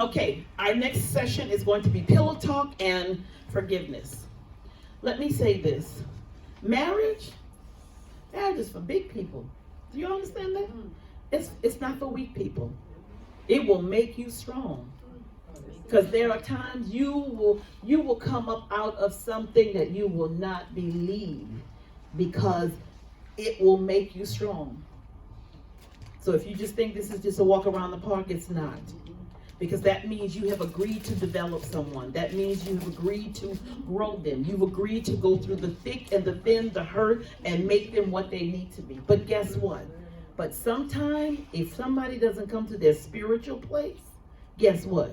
Okay, our next session is going to be pillow talk and forgiveness. Let me say this. Marriage is for big people. Do you understand that? It's not for weak people. It will make you strong. Because there are times you will come up out of something that you will not believe, because it will make you strong. So if you just think this is just a walk around the park, it's not. Because that means you have agreed to develop someone. That means you've agreed to grow them. You've agreed to go through the thick and the thin, the hurt, and make them what they need to be. But guess what? But sometimes, if somebody doesn't come to their spiritual place, guess what?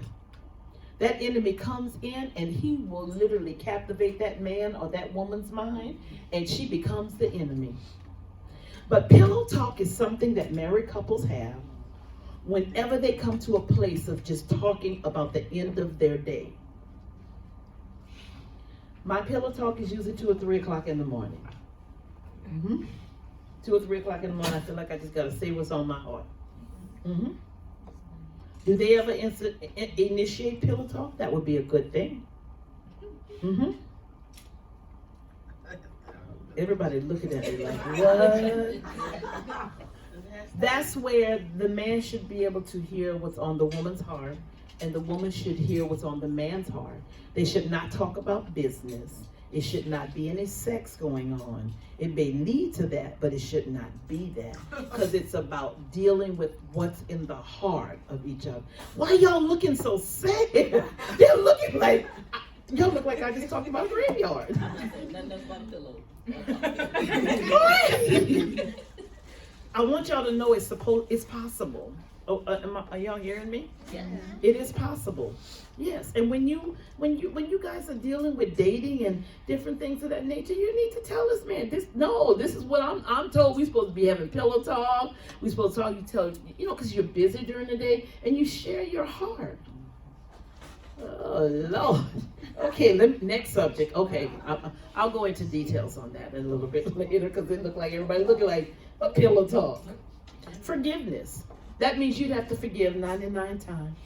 That enemy comes in and he will literally captivate that man or that woman's mind, and she becomes the enemy. But pillow talk is something that married couples have whenever they come to a place of just talking about the end of their day. My pillow talk is usually 2 or 3 o'clock in the morning. 2 or 3 o'clock in the morning, I feel like I just got to say what's on my heart. Do they ever initiate pillow talk? That would be a good thing. Everybody looking at me like, what? That's where the man should be able to hear what's on the woman's heart, and the woman should hear what's on the man's heart. They should not talk about business. It should not be any sex going on. It may lead to that, but it should not be that. Because it's about dealing with what's in the heart of each other. Why y'all looking so sad? They're looking like, y'all look like I just talked about a graveyard. Nothing else but a pillow. I want y'all to know it's possible. Oh, are y'all hearing me? Yeah. It is possible. Yes. And when you guys are dealing with dating and different things of that nature, you need to tell this man, this is what I'm told. We're supposed to be having pillow talk. We're supposed to talk, because you're busy during the day, and you share your heart. Oh, Lord. Okay, next subject. Okay, I'll go into details on that in a little bit later, because it looked like everybody looking like a pillow talk. Forgiveness. That means you'd have to forgive 99 times.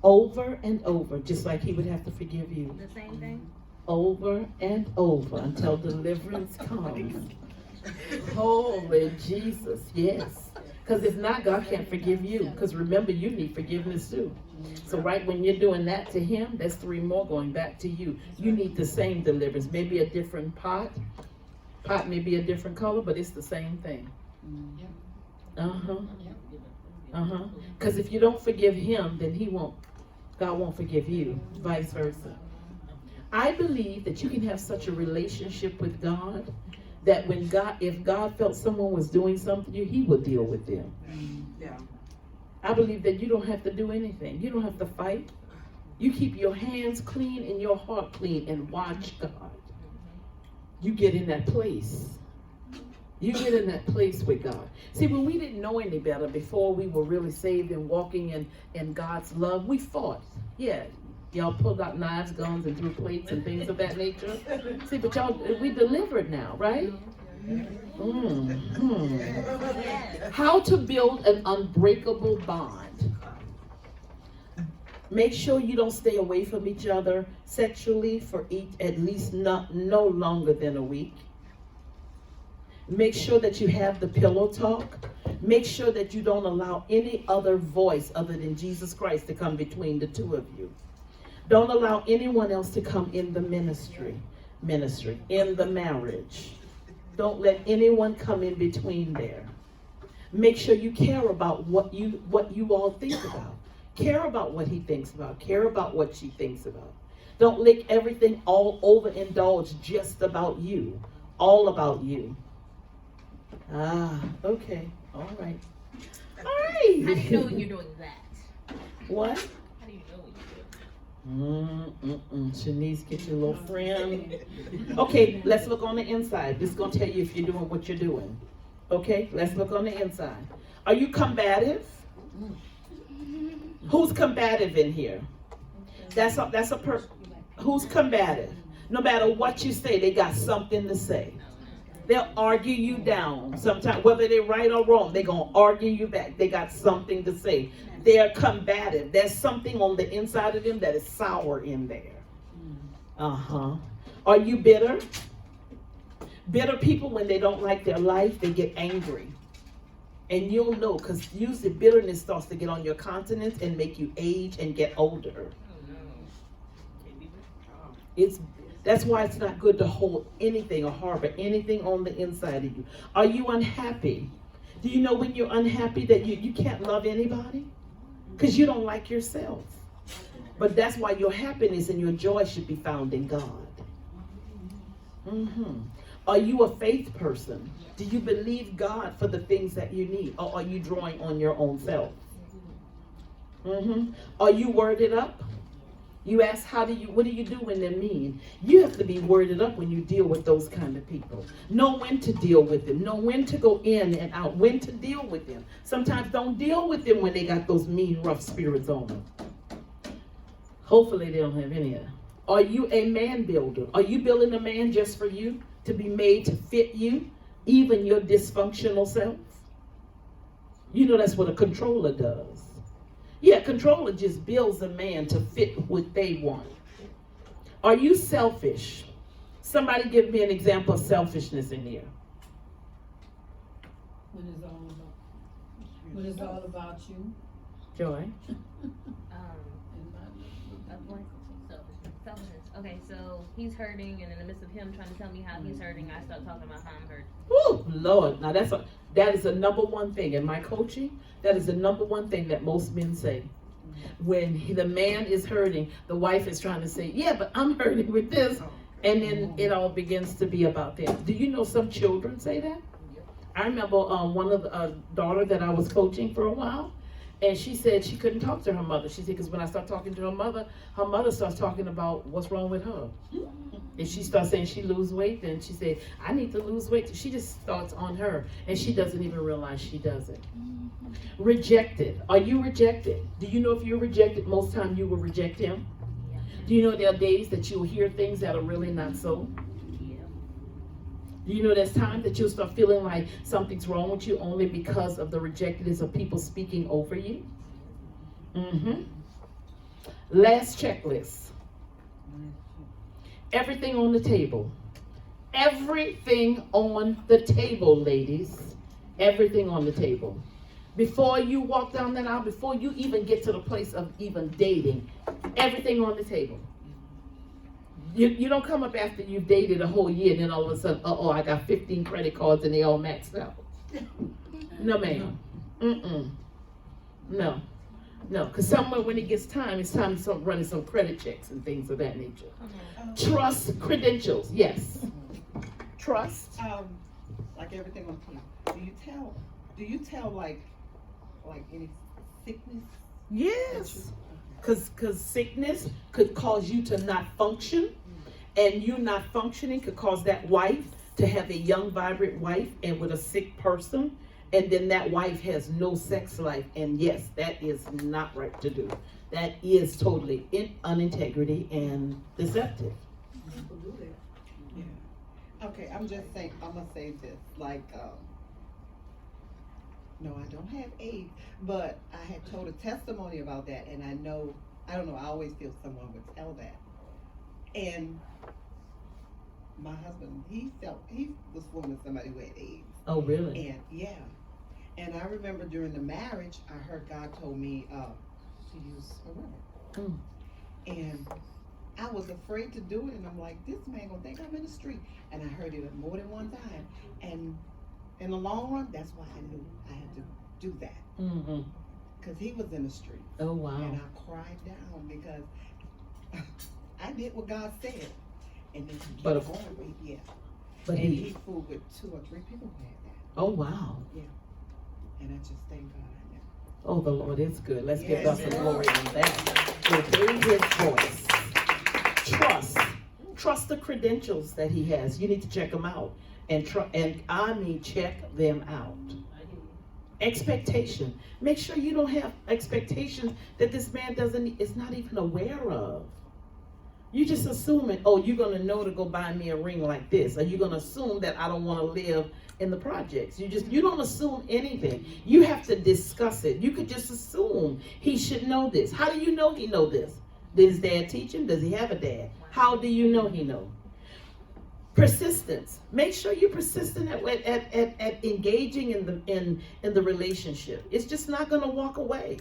Over and over, just like he would have to forgive you. The same thing? Over and over until deliverance comes. Holy Jesus, yes. Because if not, God can't forgive you. Because remember, you need forgiveness too. So right when you're doing that to him, there's 3 more going back to you. You need the same deliverance. Maybe a different pot. Pot may be a different color, but it's the same thing. Because if you don't forgive him, then God won't forgive you, vice versa. I believe that you can have such a relationship with God that if God felt someone was doing something to you, he would deal with them. Yeah. I believe that you don't have to do anything. You don't have to fight. You keep your hands clean and your heart clean and watch God. You get in that place. You get in that place with God. See, when we didn't know any better, before we were really saved and walking in God's love, we fought. Yeah, y'all pulled out knives, guns, and threw plates and things of that nature. See, but we delivered now, right? How to build an unbreakable bond. Make sure you don't stay away from each other sexually for at least no longer than a week. Make sure that you have the pillow talk. Make sure that you don't allow any other voice other than Jesus Christ to come between the two of you. Don't allow anyone else to come in the ministry, in the marriage. Don't let anyone come in between there. Make sure you care about what you all think about. Care about what he thinks about. Care about what she thinks about. Don't let everything all overindulge just about you. All about you. Okay. All right. How do you know when you're doing that? What? How do you know when you're doing that? Shanice, get your little friend. Okay, let's look on the inside. This is going to tell you if you're doing what you're doing. Okay, let's look on the inside. Are you combative? Who's combative in here? That's a person. Who's combative? No matter what you say, they got something to say. They'll argue you down. Sometimes, whether they're right or wrong, they're going to argue you back. They got something to say. They're combative. There's something on the inside of them that is sour in there. Uh-huh. Are you bitter? Bitter people, when they don't like their life, they get angry. And you'll know, because usually bitterness starts to get on your countenance and make you age and get older. That's why it's not good to hold anything or harbor anything on the inside of you. Are you unhappy? Do you know when you're unhappy that you can't love anybody? Because you don't like yourself. But that's why your happiness and your joy should be found in God. Are you a faith person? Do you believe God for the things that you need? Or are you drawing on your own self? Are you worded up? You ask, what do you do when they're mean? You have to be worded up when you deal with those kind of people. Know when to deal with them. Know when to go in and out. When to deal with them. Sometimes don't deal with them when they got those mean, rough spirits on them. Hopefully they don't have any of that. Are you a man builder? Are you building a man just for you? To be made to fit you? Even your dysfunctional self? You know that's what a controller does. Yeah, controller just builds a man to fit what they want. Are you selfish? Somebody give me an example of selfishness in here. When it's all about you. Joy? Selfishness. Okay, so he's hurting, and in the midst of him trying to tell me how he's hurting, I start talking about how I'm hurting. Oh, Lord. Now that is the number one thing in my coaching. That is the number one thing that most men say. When the man is hurting, the wife is trying to say, yeah, but I'm hurting with this. And then it all begins to be about them. Do you know some children say that? I remember one of the daughter that I was coaching for a while. And she said she couldn't talk to her mother. She said, because when I start talking to her mother starts talking about what's wrong with her. And she starts saying she lose weight, then she said, I need to lose weight. She just starts on her, and she doesn't even realize she does it. Rejected. Are you rejected? Do you know if you're rejected, most time you will reject him? Yeah. Do you know there are days that you'll hear things that are really not so? Yeah. Do you know there's times that you'll start feeling like something's wrong with you only because of the rejectedness of people speaking over you? Last checklist. Everything on the table. Everything on the table, ladies. Everything on the table. Before you walk down that aisle, before you even get to the place of even dating, everything on the table. You don't come up after you've dated a whole year and then all of a sudden, I got 15 credit cards and they all maxed out. No, ma'am. No. No, because somewhere when it gets time, it's time to start running some credit checks and things of that nature. Trust credentials, yes. Trust. Like everything on TV. Do you tell like any sickness? Yes. Because sickness could cause you to not function, and you not functioning could cause that wife to have a young, vibrant wife and with a sick person, and then that wife has no sex life, and yes, that is not right to do. That is totally unintegrity and deceptive. People do that. Yeah. Okay, I'm gonna say this, no, I don't have AIDS, but I had told a testimony about that, and I don't know, I always feel someone would tell that. And my husband, he was fooling somebody who had AIDS. Oh, really? And yeah. And I remember during the marriage, I heard God told me to use a rubber. And I was afraid to do it, and I'm like, this man gonna think I'm in the street. And I heard it more than one time. And in the long run, that's why I knew I had to do that. Because he was in the street. Oh, wow. And I cried down because I did what God said. And then he kept going, yeah. But and he fooled with 2 or 3 people who had that. Oh, wow. Yeah. And I just thank God I know. Oh, the Lord is good. Let's give Yes, God some glory on that. Obey his voice. Trust the credentials that he has. You need to check them out. And I mean check them out. Expectation. Make sure you don't have expectations that this man is not even aware of. You just assuming, oh, you're gonna know to go buy me a ring like this, or you're gonna assume that I don't want to live in the projects. You don't assume anything. You have to discuss it. You could just assume he should know this. How do you know he know this? Did his dad teach him? Does he have a dad? How do you know he know? Persistence. Make sure you're persistent at engaging in the relationship. It's just not gonna walk away.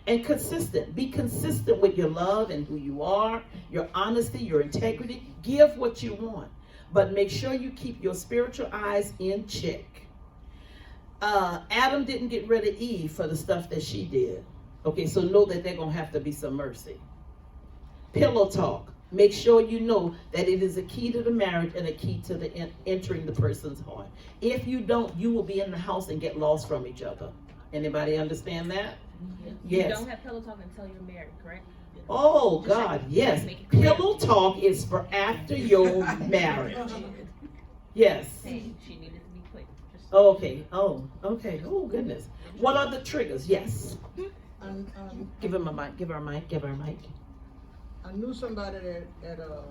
And consistent. Be consistent with your love and who you are, your honesty, your integrity. Give what you want. But make sure you keep your spiritual eyes in check. Adam didn't get rid of Eve for the stuff that she did. Okay, so know that there's going to have to be some mercy. Pillow talk. Make sure you know that it is a key to the marriage and a key to the entering the person's heart. If you don't, you will be in the house and get lost from each other. Anybody understand that? Yes. You don't have pillow talk until you're married, correct? Oh God, yes. Pillow talk is for after your marriage. Yes. Hey, she needed to be quick. Just Okay. Oh, okay. Oh goodness. What are the triggers? Yes. Give him a mic. Give her a mic. Give her a mic. I knew somebody that had a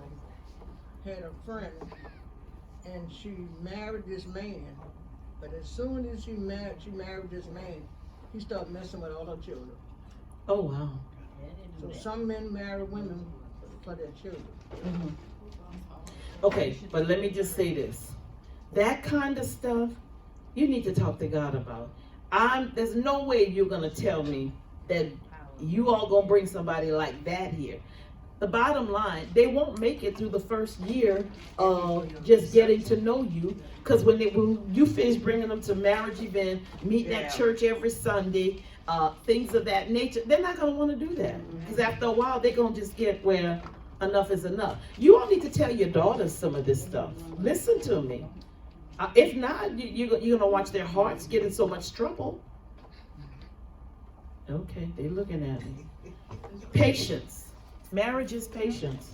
friend, and she married this man. But as soon as she married this man, he started messing with all her children. Oh wow. So some men marry women for their children. Mm-hmm. Okay, but let me just say this. That kind of stuff, you need to talk to God about. There's no way you're gonna tell me that you all gonna bring somebody like that here. The bottom line, they won't make it through the first year of just getting to know you, because when you finish bringing them to marriage event, meeting at church every Sunday, things of that nature, they're not gonna want to do that, because after a while they're gonna just get where enough is enough. You all need to tell your daughters some of this stuff. Listen to me. If not, you're gonna watch their hearts get in so much trouble. Okay, they're looking at me. Patience. Marriage is patience.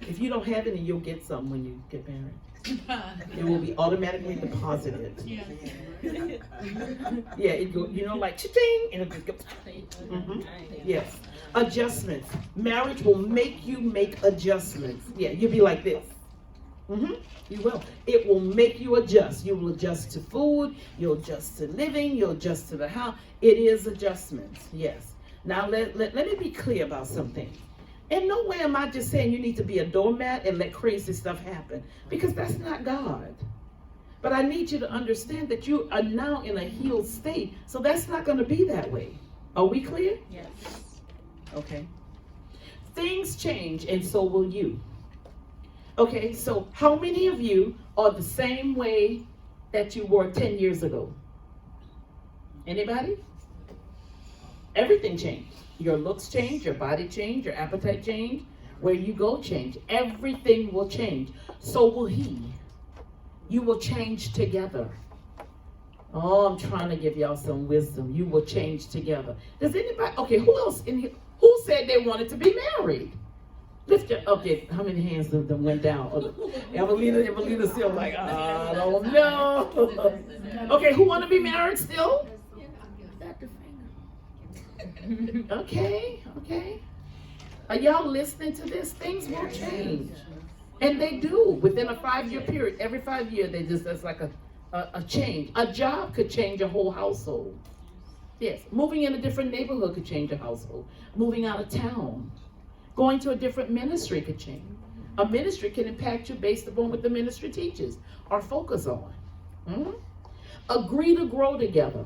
If you don't have any, you'll get some when you get married. It will be automatically deposited. Yeah, it go, like cha-ching, and it just goes. Yes. Adjustments. Marriage will make you make adjustments. Yeah, you'll be like this. You will. It will make you adjust. You will adjust to food. You'll adjust to living. You'll adjust to the house. It is adjustments. Yes. Now let me be clear about something. In no way am I just saying you need to be a doormat and let crazy stuff happen, because that's not God. But I need you to understand that you are now in a healed state, so that's not going to be that way. Are we clear? yes. Okay. Things change, and so will you. Okay, so how many of you are the same way that you were 10 years ago? Anybody? Everything changed. Your looks change, your body change, your appetite change, where you go change. Everything will change. So will he. You will change together. Oh, I'm trying to give y'all some wisdom. You will change together. Does anybody, okay, who else in here, who said they wanted to be married? Lift your, okay, how many hands of them went down? Evelina still like, I don't know. Okay, who want to be married still? Okay. Are y'all listening to this? Things will change. And they do within a 5-year period. Every 5 years, that's like a change. A job could change a whole household. Yes, moving in a different neighborhood could change a household. Moving out of town. Going to a different ministry could change. A ministry can impact you based upon what the ministry teaches or focus on. Agree to grow together.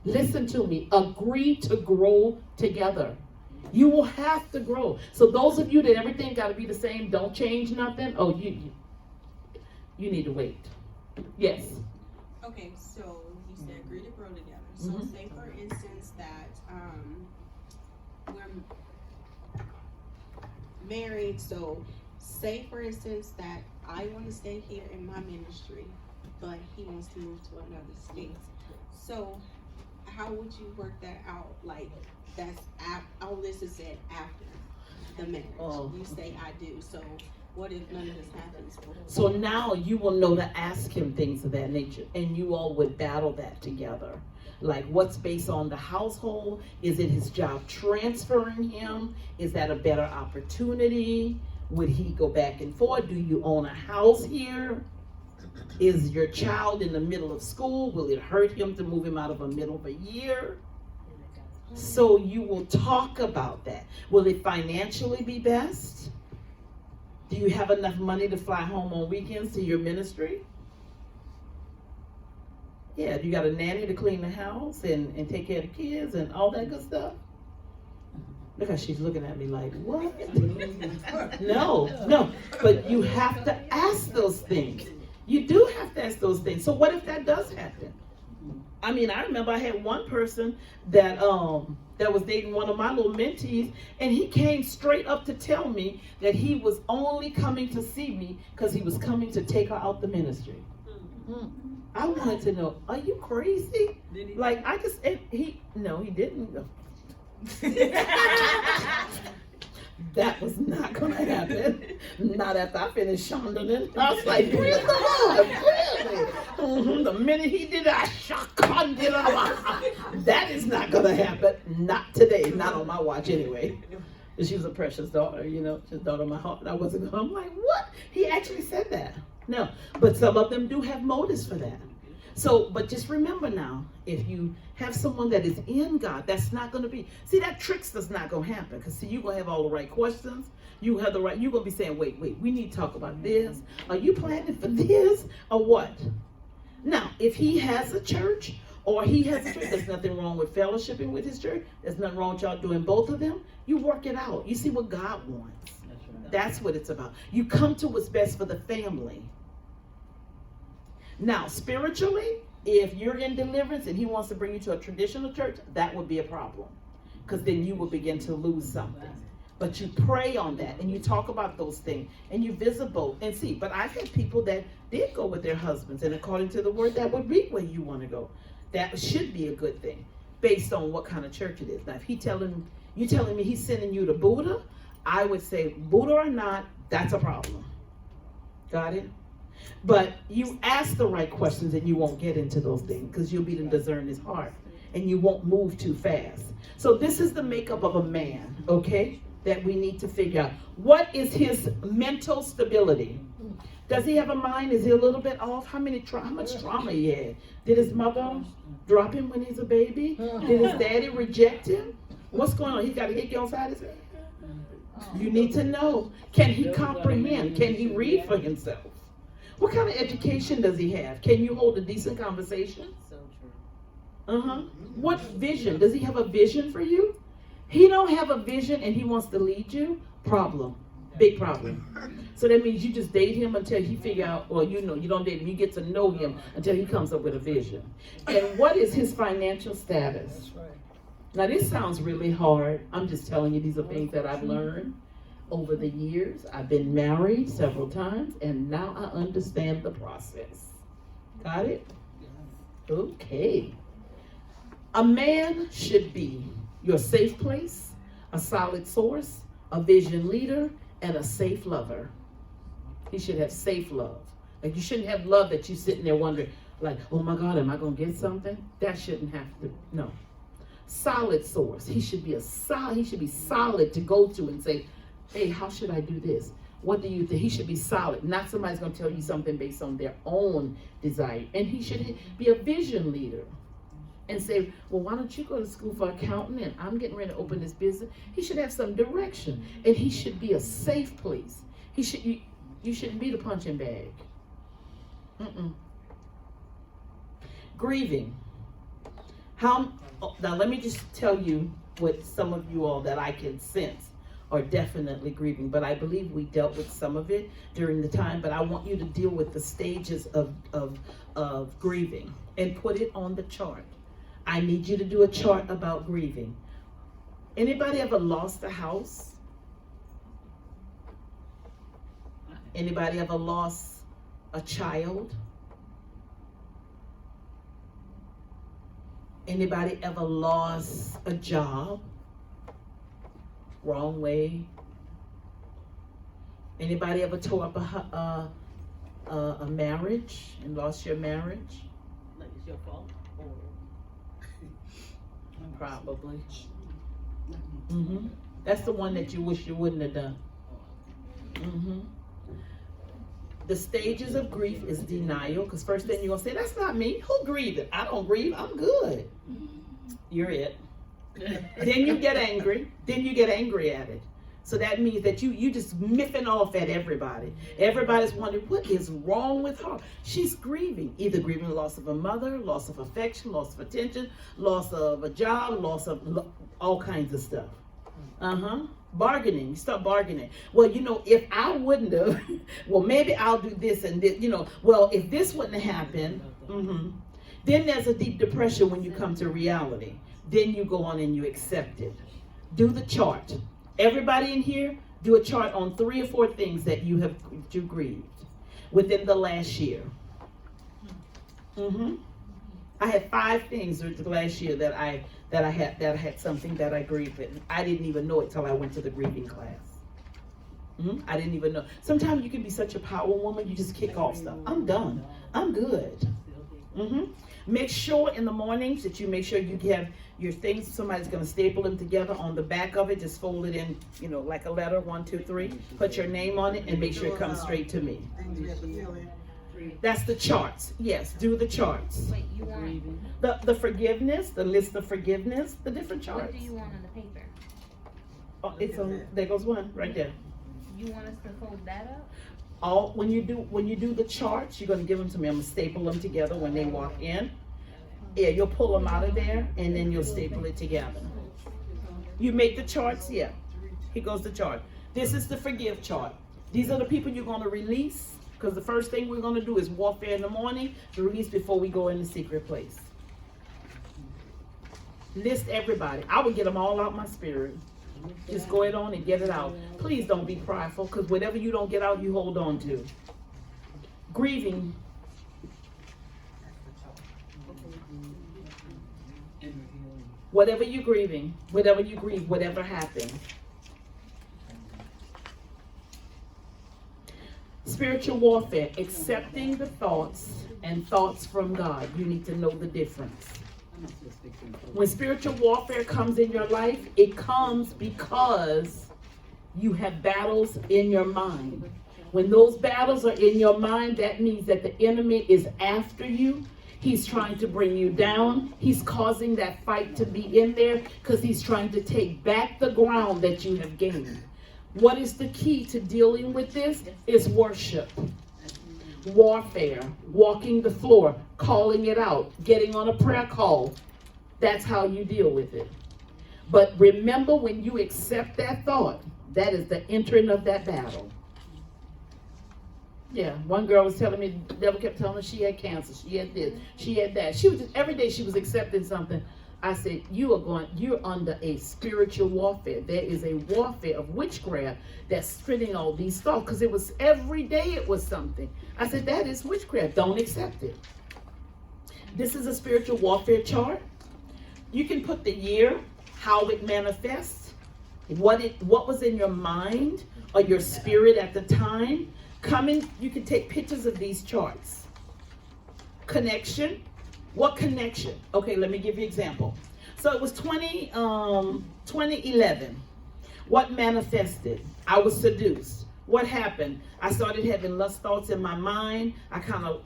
Listen to me. Agree to grow together. You will have to grow. So those of you that everything got to be the same, don't change nothing. Oh, you need to wait. Yes. Okay, so you said agree to grow together. So say for instance that we're married. So say for instance that I want to stay here in my ministry, but he wants to move to another state. So how would you work that out? Like that's all this is said after the marriage. You say I do. So what if none of this happens? So now you will know to ask him things of that nature, and you all would battle that together. Like, what's based on the household? Is it his job transferring him? Is that a better opportunity? Would he go back and forth? Do you own a house here? Is your child in the middle of school? Will it hurt him to move him out of the middle of a year? So you will talk about that. Will it financially be best? Do you have enough money to fly home on weekends to your ministry? Yeah, you got a nanny to clean the house and take care of the kids and all that good stuff? Look how she's looking at me like, what? No. But you have to ask those things. You do have to ask those things. So what if that does happen? I mean, I remember I had one person that was dating one of my little mentees, and he came straight up to tell me that he was only coming to see me because he was coming to take her out the ministry. I wanted to know, are you crazy? Like, he didn't. That was not gonna happen. Not after I finished Shonda. I was like, praise the Lord, really? The minute he did it, I shotgunned it up. That is not gonna happen. Not today. Not on my watch anyway. She was a precious daughter, she's a daughter of my heart. I wasn't gonna, I'm like, what? He actually said that. No, but some of them do have motives for that. So, but just remember now, if you have someone that is in God, that's not going to be, see, that trickster's not going to happen. Because see, you're going to have all the right questions. You're going to be saying, wait, we need to talk about this. Are you planning for this or what? Now, if he has a church or he has a church, there's nothing wrong with fellowshipping with his church. There's nothing wrong with y'all doing both of them. You work it out. You see what God wants. That's what it's about. You come to what's best for the family. Now, spiritually, if you're in deliverance and he wants to bring you to a traditional church, that would be a problem. Because then you will begin to lose something. But you pray on that and you talk about those things and you visit both and see. But I've had people that did go with their husbands, and according to the word, that would be where you want to go. That should be a good thing based on what kind of church it is. Now, if you telling me he's sending you to Buddha, I would say, Buddha or not, that's a problem. Got it? But you ask the right questions and you won't get into those things because you'll be to discern his heart and you won't move too fast. So this is the makeup of a man, okay, that we need to figure out. What is his mental stability? Does he have a mind? Is he a little bit off? How much trauma he had? Did his mother drop him when he's a baby? Did his daddy reject him? What's going on? He's got a hickey on side his head? You need to know. Can he comprehend? Can he read for himself? What kind of education does he have? Can you hold a decent conversation? So true. What vision? Does he have a vision for you? He don't have a vision and he wants to lead you? Problem. Big problem. So that means you just date him until he figure out, or you don't date him, you get to know him until he comes up with a vision. And what is his financial status? Now this sounds really hard. I'm just telling you, these are things that I've learned over the years. I've been married several times and now I understand the process. Got it? Okay. A man should be your safe place, a solid source, a vision leader, and a safe lover. He should have safe love. Like, you shouldn't have love that you're sitting there wondering, like, oh my God, am I gonna get something? That shouldn't have to, no. Solid source. He should be solid to go to and say, hey, how should I do this? What do you think? He should be solid. Not somebody's gonna tell you something based on their own desire. And he should be a vision leader and say, well, why don't you go to school for accounting and I'm getting ready to open this business. He should have some direction and he should be a safe place. You shouldn't be the punching bag. Grieving. Now let me just tell you what some of you all that I can sense are definitely grieving, but I believe we dealt with some of it during the time, but I want you to deal with the stages of grieving and put it on the chart. I need you to do a chart about grieving. Anybody ever lost a house? Anybody ever lost a child? Anybody ever lost a job? Wrong way? Anybody ever tore up a marriage and lost your marriage? Like it's your fault or Probably. Mm-hmm. That's the one that you wish you wouldn't have done. Mm-hmm. The stages of grief is denial, because first thing you're gonna say, that's not me. Who grieved? I don't grieve. I'm good. You're it. Then you get angry. Then you get angry at it. So that means that you just miffing off at everybody. Everybody's wondering, what is wrong with her? She's grieving. Either grieving the loss of a mother, loss of affection, loss of attention, loss of a job, loss of all kinds of stuff. Bargaining. You start bargaining. Well, if I wouldn't have, well, maybe I'll do this and this, well, if this wouldn't have happened, then there's a deep depression when you come to reality. Then you go on and you accept it. Do the chart. Everybody in here, do a chart on 3 or 4 things that you grieved within the last year. I had 5 things the last year that I had something that I grieved with. I didn't even know it till I went to the grieving class. I didn't even know. Sometimes you can be such a power woman, you just kick off stuff. I'm done. I'm good. Make sure in the mornings that you make sure you have your things. Somebody's going to staple them together on the back of it. Just fold it in, like a letter, 1, 2, 3. Put your name on it and make sure it comes straight to me. That's the charts. Yes, do the charts. Wait, you want The forgiveness, the list of forgiveness, the different charts. what do you want on the paper? Oh, it's on. There goes one right there. You want us to fold that up? When you do the charts, you're gonna give them to me. I'm gonna staple them together when they walk in. Yeah, you'll pull them out of there and then you'll staple it together. You make the charts. Yeah, here goes the chart. This is the forgive chart. These are the people you're gonna release, because the first thing we're gonna do is warfare in the morning to release before we go in the secret place. List everybody. I would get them all out my spirit. Just go ahead on and get it out. Please don't be prideful, because whatever you don't get out, you hold on to. Grieving. Whatever you're grieving, whatever you grieve, whatever happened. Spiritual warfare, accepting the thoughts and thoughts from God. You need to know the difference. When spiritual warfare comes in your life, it comes because you have battles in your mind. When those battles are in your mind, that means that the enemy is after you. He's trying to bring you down. He's causing that fight to be in there because he's trying to take back the ground that you have gained. What is the key to dealing with this? Is worship. Warfare, walking the floor, calling it out, getting on a prayer call. That's how you deal with it. But remember, when you accept that thought, that is the entering of that battle. Yeah, one girl was telling me, the devil kept telling her she had cancer, she had this, she had that. She was just, every day she was accepting something. I said, you're under a spiritual warfare. There is a warfare of witchcraft that's spreading all these thoughts, because it was every day it was something. I said, that is witchcraft. Don't accept it. This is a spiritual warfare chart. You can put the year, how it manifests, what was in your mind or your spirit at the time. You can take pictures of these charts. Connection. What connection? Okay, let me give you an example. So it was 2011. What manifested? I was seduced. What happened? I started having lust thoughts in my mind.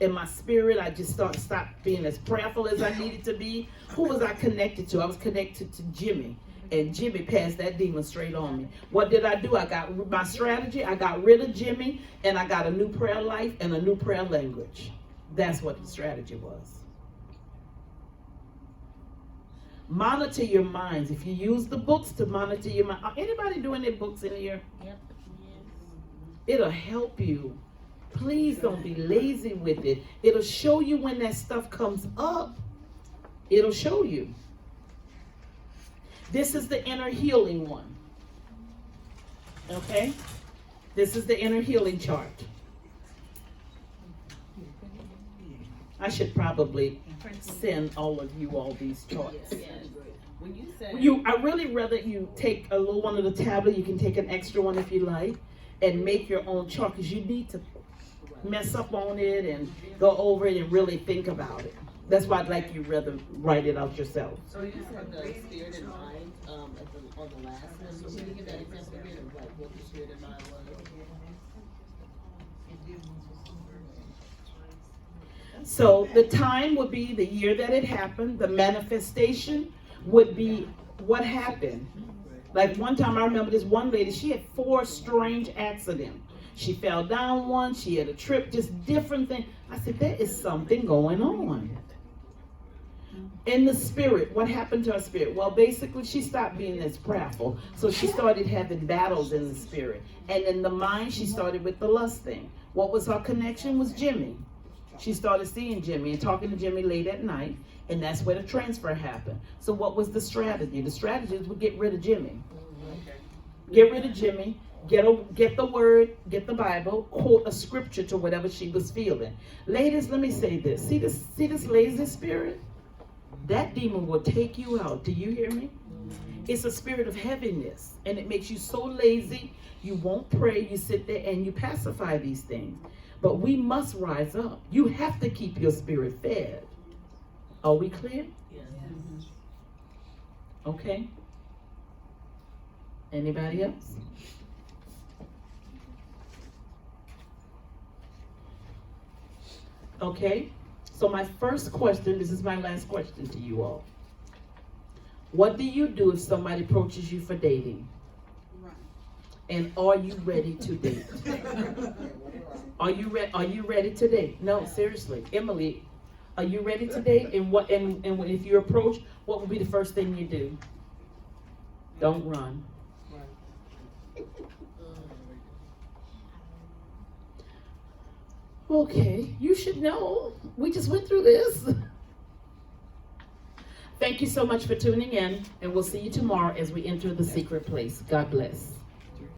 In my spirit, I just stopped being as prayerful as I needed to be. Who was I connected to? I was connected to Jimmy. And Jimmy passed that demon straight on me. What did I do? I got my strategy. I got rid of Jimmy, and I got a new prayer life and a new prayer language. That's what the strategy was. Monitor your minds. If you use the books to monitor your mind. Anybody doing their books in here? Yep. It'll help you. Please don't be lazy with it. It'll show you when that stuff comes up. It'll show you. This is the inner healing one. Okay? This is the inner healing chart. I should probably send all of you all these charts. when you say I really rather you take a little one of the tablet. You can take an extra one if you like. and make your own chart, because you need to mess up on it and go over it and really think about it. That's why I'd like you rather write it out yourself. So you said the spirit and mind, on the last one, so can you give that example again of like what the spirit and mind was? So the time would be the year that it happened. The manifestation would be what happened. Like one time I remember this one lady, she had 4 strange accidents. She fell down once, she had a trip, just different things. I said, there is something going on. In the spirit, what happened to her spirit? Well, basically, she stopped being as prayerful. So she started having battles in the spirit. And in the mind, she started with the lust thing. What was her connection was Jimmy. She started seeing Jimmy and talking to Jimmy late at night. And that's where the transfer happened. So what was the strategy? The strategy was get rid of Jimmy. Get rid of Jimmy. Get the word, get the Bible, quote a scripture to whatever she was feeling. Ladies, let me say this. See this lazy spirit? That demon will take you out. Do you hear me? It's a spirit of heaviness, and it makes you so lazy, you won't pray, you sit there and you pacify these things. But we must rise up. You have to keep your spirit fed. Are we clear? Yes. Okay. Anybody else? Okay. So my first question, this is my last question to you all. What do you do if somebody approaches you for dating? Run. And are you ready to date? Are you ready to date? No, seriously. Emily, are you ready to date? And if you approach, what would be the first thing you do? Don't run. Okay, you should know. We just went through this. Thank you so much for tuning in, and we'll see you tomorrow as we enter the secret place. God bless.